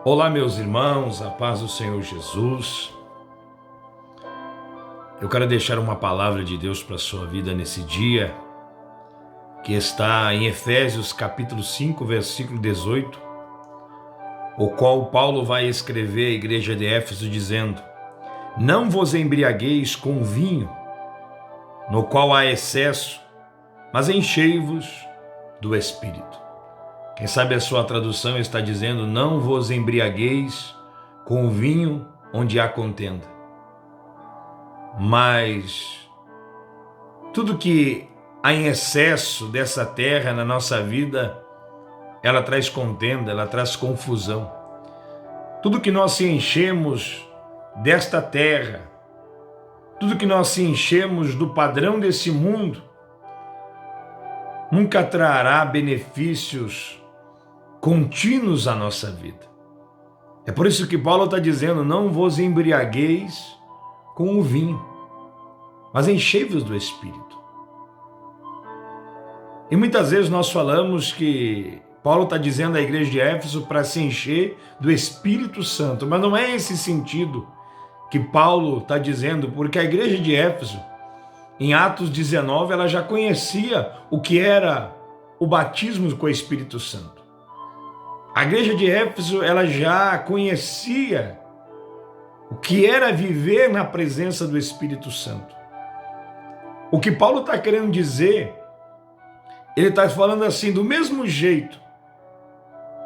Olá, meus irmãos, a paz do Senhor Jesus. Eu quero deixar uma palavra de Deus para a sua vida nesse dia, que está em Efésios capítulo 5, versículo 18, o qual Paulo vai escrever à igreja de Éfeso dizendo: Não vos embriagueis com vinho, no qual há excesso, mas enchei-vos do Espírito. Quem sabe a sua tradução está dizendo: não vos embriagueis com o vinho onde há contenda. Mas tudo que há em excesso dessa terra na nossa vida, ela traz contenda, ela traz confusão. Tudo que nós se enchemos desta terra, tudo que nós se enchemos do padrão desse mundo, nunca trará benefícios contínuos à nossa vida. É por isso que Paulo está dizendo: não vos embriagueis com o vinho, mas enchei-vos do Espírito. E muitas vezes nós falamos que Paulo está dizendo à igreja de Éfeso para se encher do Espírito Santo, mas não é esse sentido que Paulo está dizendo, porque a igreja de Éfeso, em Atos 19, ela já conhecia o que era o batismo com o Espírito Santo. A igreja de Éfeso, ela já conhecia o que era viver na presença do Espírito Santo. O que Paulo está querendo dizer, ele está falando assim: do mesmo jeito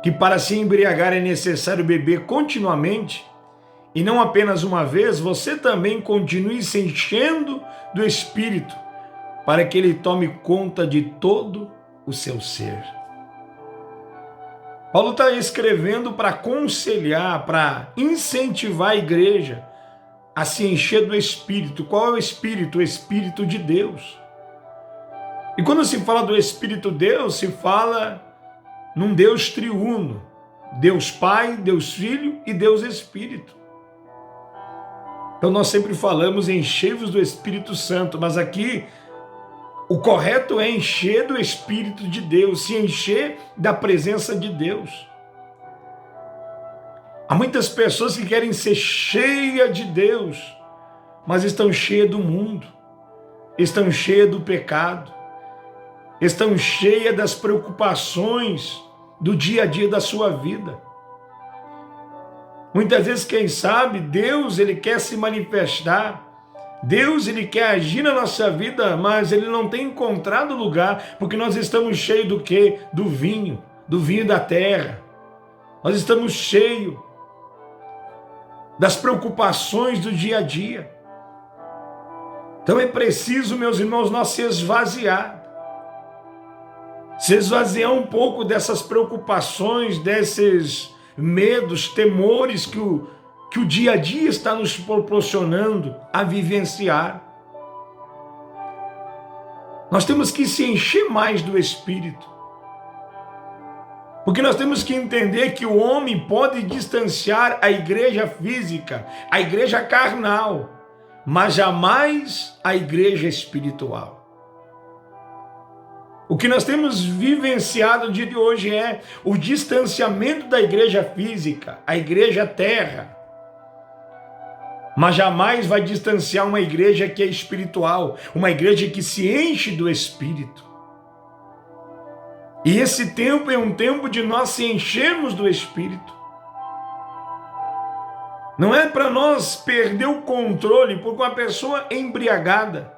que para se embriagar é necessário beber continuamente, e não apenas uma vez, você também continue se enchendo do Espírito, para que ele tome conta de todo o seu ser. Paulo está escrevendo para aconselhar, para incentivar a igreja a se encher do Espírito. Qual é o Espírito? O Espírito de Deus. E quando se fala do Espírito de Deus, se fala num Deus triuno: Deus Pai, Deus Filho e Deus Espírito. Então nós sempre falamos em enchei-vos do Espírito Santo, mas aqui o correto é encher do Espírito de Deus, se encher da presença de Deus. Há muitas pessoas que querem ser cheias de Deus, mas estão cheias do mundo, estão cheias do pecado, estão cheias das preocupações do dia a dia da sua vida. Muitas vezes, quem sabe, Deus ele quer se manifestar, Deus ele quer agir na nossa vida, mas ele não tem encontrado lugar, porque nós estamos cheios do quê? Do vinho da terra. Nós estamos cheios das preocupações do dia a dia. Então é preciso, meus irmãos, nós se esvaziar um pouco dessas preocupações, desses medos, temores que o dia a dia está nos proporcionando a vivenciar. Nós temos que se encher mais do Espírito, porque nós temos que entender que o homem pode distanciar a igreja física, a igreja carnal, mas jamais a igreja espiritual. O que nós temos vivenciado no dia de hoje é o distanciamento da igreja física, a igreja terra, mas jamais vai distanciar uma igreja que é espiritual, uma igreja que se enche do Espírito. E esse tempo é um tempo de nós se enchermos do Espírito. Não é para nós perder o controle, porque uma pessoa embriagada,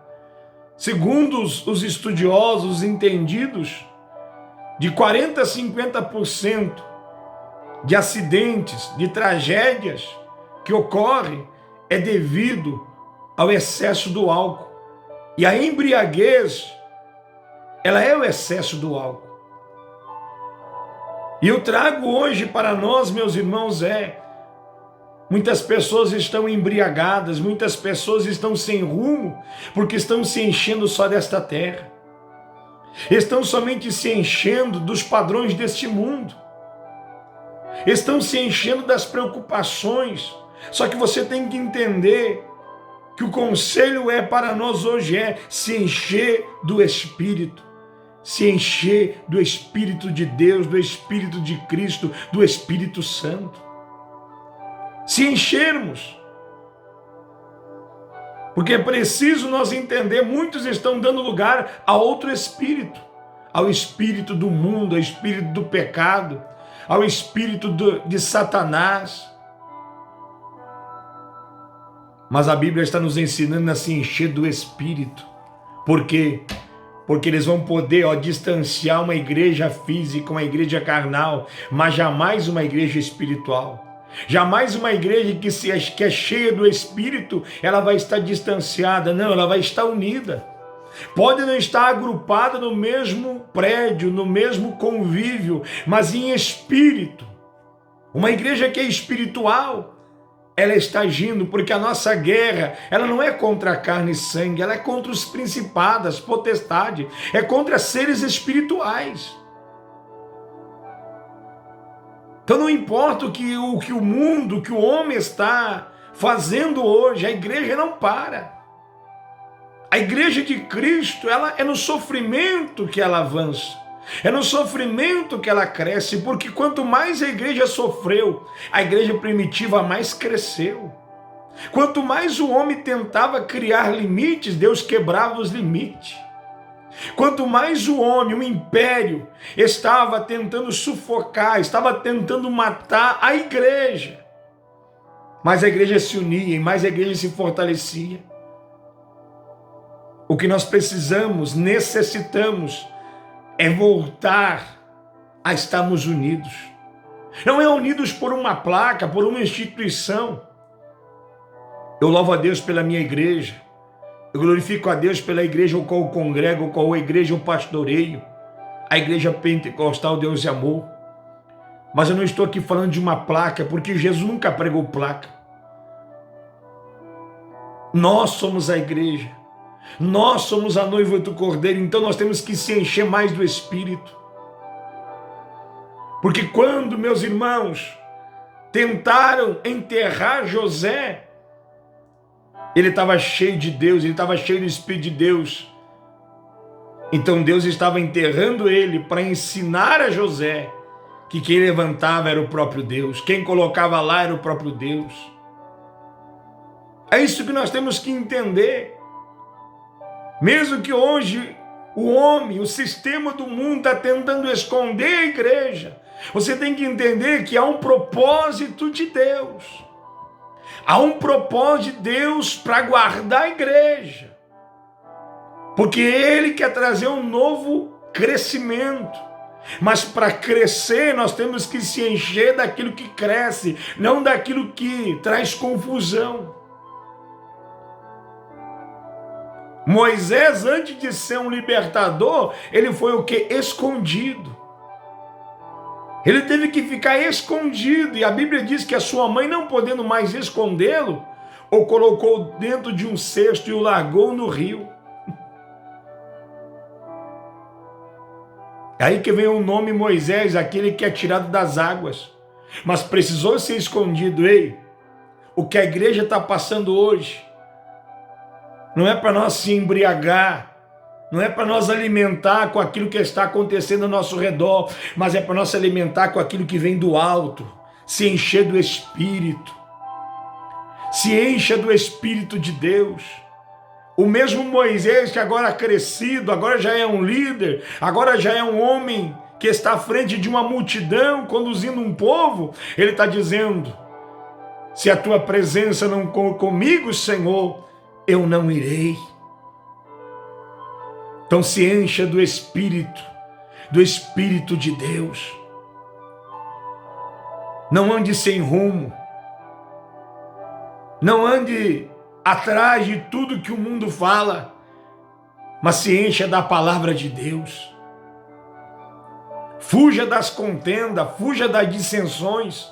segundo os estudiosos, os entendidos, de 40% a 50% de acidentes, de tragédias que ocorrem, é devido ao excesso do álcool. E a embriaguez, ela é o excesso do álcool. E eu trago hoje para nós, meus irmãos, muitas pessoas estão embriagadas, muitas pessoas estão sem rumo, porque estão se enchendo só desta terra. Estão somente se enchendo dos padrões deste mundo. Estão se enchendo das preocupações. Só que você tem que entender que o conselho para nós hoje se encher do Espírito. Se encher do Espírito de Deus, do Espírito de Cristo, do Espírito Santo. se enchermos. Porque é preciso nós entender, muitos estão dando lugar a outro espírito, ao espírito do mundo, ao espírito do pecado, ao espírito de Satanás. Mas a Bíblia está nos ensinando a se encher do Espírito. Por quê? Porque eles vão poder distanciar uma igreja física, uma igreja carnal, mas jamais uma igreja espiritual. Jamais uma igreja que é cheia do Espírito, ela vai estar distanciada. Não, ela vai estar unida. Pode não estar agrupada no mesmo prédio, no mesmo convívio, mas em espírito. Uma igreja que é espiritual, ela está agindo, porque a nossa guerra, ela não é contra a carne e sangue, ela é contra os principados, potestades, é contra seres espirituais. Então não importa o que o mundo, o que o homem está fazendo hoje, a igreja não para. A igreja de Cristo, ela é no sofrimento que ela avança. É no sofrimento que ela cresce, porque quanto mais a igreja sofreu, a igreja primitiva mais cresceu. Quanto mais o homem tentava criar limites, Deus quebrava os limites. Quanto mais o homem, o império, estava tentando sufocar, estava tentando matar a igreja, mais a igreja se unia e mais a igreja se fortalecia. O que nós precisamos, necessitamos, é voltar a estarmos unidos. Não é unidos por uma placa, por uma instituição. Eu louvo a Deus pela minha igreja. Eu glorifico a Deus pela igreja ao qual eu congrego, ao qual a igreja eu pastoreio. A igreja pentecostal Deus e Amor. Mas eu não estou aqui falando de uma placa, porque Jesus nunca pregou placa. Nós somos a igreja. Nós somos a noiva do Cordeiro, então nós temos que se encher mais do Espírito. Porque quando, meus irmãos, tentaram enterrar José, ele estava cheio de Deus, ele estava cheio do Espírito de Deus. Então Deus estava enterrando ele para ensinar a José que quem levantava era o próprio Deus, quem colocava lá era o próprio Deus. É isso que nós temos que entender. Mesmo que hoje o homem, o sistema do mundo está tentando esconder a igreja, você tem que entender que há um propósito de Deus. Há um propósito de Deus para guardar a igreja. Porque Ele quer trazer um novo crescimento. Mas para crescer nós temos que se encher daquilo que cresce, não daquilo que traz confusão. Moisés, antes de ser um libertador, ele foi o quê? Escondido. Ele teve que ficar escondido, e a Bíblia diz que a sua mãe, não podendo mais escondê-lo, o colocou dentro de um cesto e o largou no rio. Aí que vem o nome Moisés, aquele que é tirado das águas, mas precisou ser escondido. Ei, o que a igreja está passando hoje, não é para nós se embriagar, não é para nós alimentar com aquilo que está acontecendo ao nosso redor, mas é para nós se alimentar com aquilo que vem do alto, se encher do Espírito. Se encha do Espírito de Deus. O mesmo Moisés que agora crescido, agora já é um líder, agora já é um homem que está à frente de uma multidão, conduzindo um povo, ele está dizendo: se a tua presença não for comigo, Senhor, eu não irei. Então se encha do Espírito de Deus. Não ande sem rumo. Não ande atrás de tudo que o mundo fala, mas se encha da palavra de Deus. Fuja das contendas, fuja das dissensões.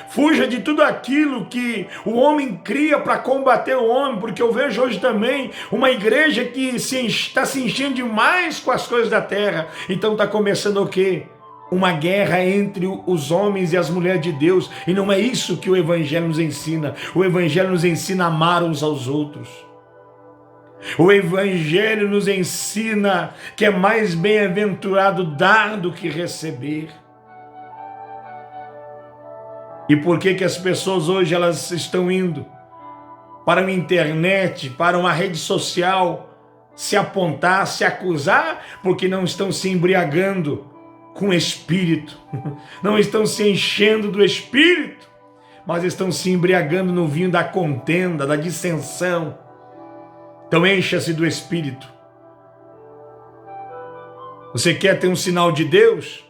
Fuja de tudo aquilo que o homem cria para combater o homem, porque eu vejo hoje também uma igreja que está se enchendo demais com as coisas da terra. Então está começando o quê? Uma guerra entre os homens e as mulheres de Deus. E não é isso que o Evangelho nos ensina. O Evangelho nos ensina a amar uns aos outros. O Evangelho nos ensina que é mais bem-aventurado dar do que receber. E por que que as pessoas hoje elas estão indo para a internet, para uma rede social, se apontar, se acusar, porque não estão se embriagando com o Espírito, não estão se enchendo do Espírito, mas estão se embriagando no vinho da contenda, da dissensão. Então encha-se do Espírito. Você quer ter um sinal de Deus?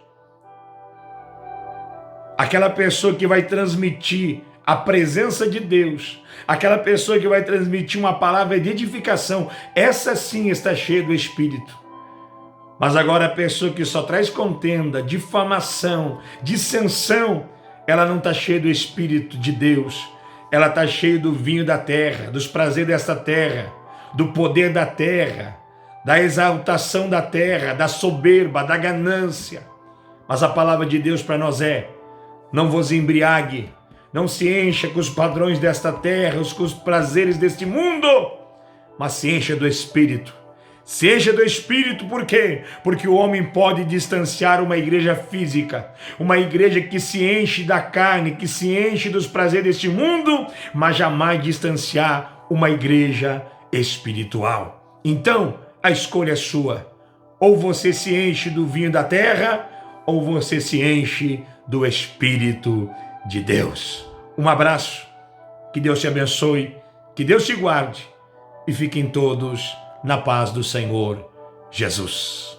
Aquela pessoa que vai transmitir a presença de Deus, aquela pessoa que vai transmitir uma palavra de edificação, essa sim está cheia do Espírito. Mas agora a pessoa que só traz contenda, difamação, dissensão, ela não está cheia do Espírito de Deus, ela está cheia do vinho da terra, dos prazeres desta terra, do poder da terra, da exaltação da terra, da soberba, da ganância. Mas a palavra de Deus para nós é: não vos embriague, não se encha com os padrões desta terra, com os prazeres deste mundo, mas se encha do Espírito. Se encha do Espírito, por quê? Porque o homem pode distanciar uma igreja física, uma igreja que se enche da carne, que se enche dos prazeres deste mundo, mas jamais distanciar uma igreja espiritual. Então, a escolha é sua. Ou você se enche do vinho da terra, ou você se enche do Espírito de Deus. Um abraço, que Deus te abençoe, que Deus te guarde e fiquem todos na paz do Senhor Jesus.